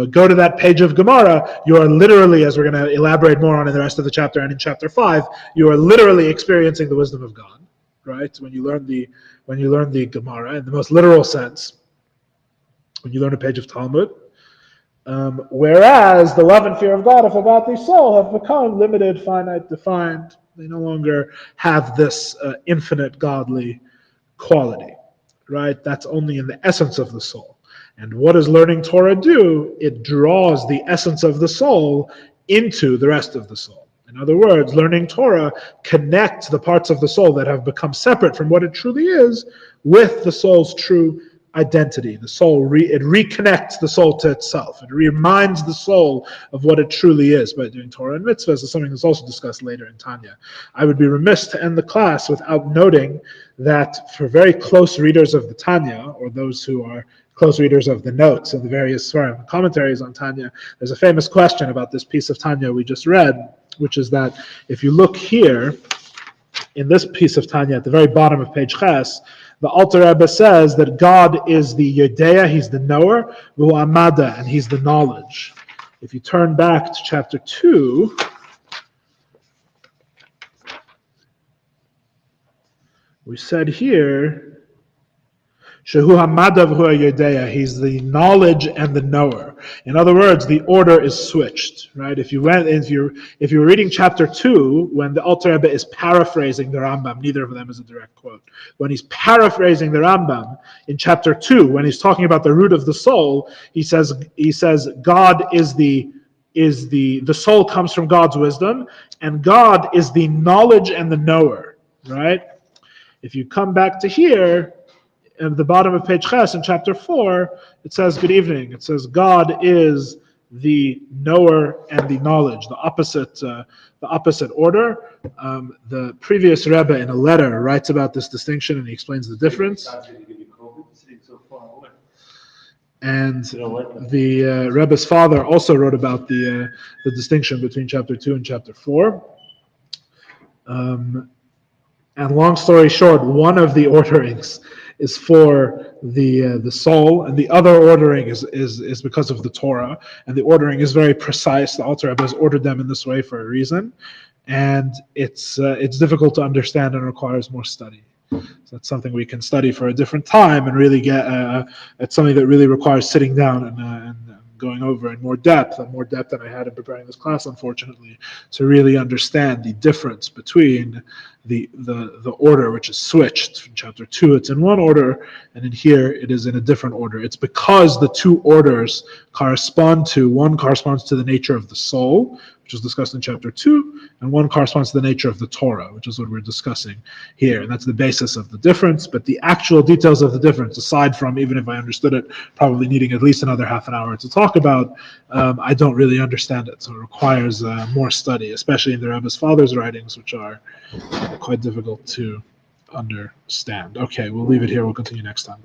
go to that page of Gemara, you are literally, as we're going to elaborate more on in the rest of the chapter and in chapter 5, you are literally experiencing the wisdom of God, right? When you learn the Gemara in the most literal sense, when you learn a page of Talmud. Whereas the love and fear of God of a godly soul have become limited, finite, defined. They no longer have this infinite godly quality, right? That's only in the essence of the soul. And what does learning Torah do? It draws the essence of the soul into the rest of the soul. In other words, learning Torah connects the parts of the soul that have become separate from what it truly is with the soul's true identity. The soul, it reconnects the soul to itself. It reminds the soul of what it truly is by doing Torah and Mitzvahs. Is something that's also discussed later in Tanya. I would be remiss to end the class without noting that for very close readers of the Tanya, or those who are close readers of the notes of the various commentaries on Tanya, there's a famous question about this piece of Tanya we just read, which is that if you look here in this piece of Tanya at the very bottom of page Ches, the Alter Rebbe says that God is the Yodea, he's the knower, V'hu Amada, and he's the knowledge. If you turn back to chapter 2, we said here, Shehu hamadav hu yedeya. He's the knowledge and the knower. In other words, the order is switched, right? If you were reading chapter 2, when the Alter Rebbe is paraphrasing the Rambam, neither of them is a direct quote. When he's paraphrasing the Rambam in chapter 2, when he's talking about the root of the soul, he says God is the soul comes from God's wisdom, and God is the knowledge and the knower, right? If you come back to here, at the bottom of page Ches in chapter 4, it says, good evening. It says, God is the knower and the knowledge, the opposite order. The previous Rebbe in a letter writes about this distinction and he explains the difference. And the Rebbe's father also wrote about the distinction between chapter 2 and chapter 4. And long story short, one of the orderings is for the soul, and the other ordering is because of the Torah, and the ordering is very precise. The Alter Rebbe has ordered them in this way for a reason, and it's difficult to understand and requires more study. So that's something we can study for a different time and really get. It's something that really requires sitting down and going over in more depth than I had in preparing this class, unfortunately, to really understand the difference between the order, which is switched. In chapter 2, it's in one order, and in here, it is in a different order. It's because the two orders one corresponds to the nature of the soul, which is discussed in chapter 2, and one corresponds to the nature of the Torah, which is what we're discussing here. And that's the basis of the difference, but the actual details of the difference, aside from, even if I understood it, probably needing at least another half an hour to talk about, I don't really understand it. So it requires more study, especially in the Rebbe's father's writings, which are quite difficult to understand. Okay, we'll leave it here. We'll continue next time.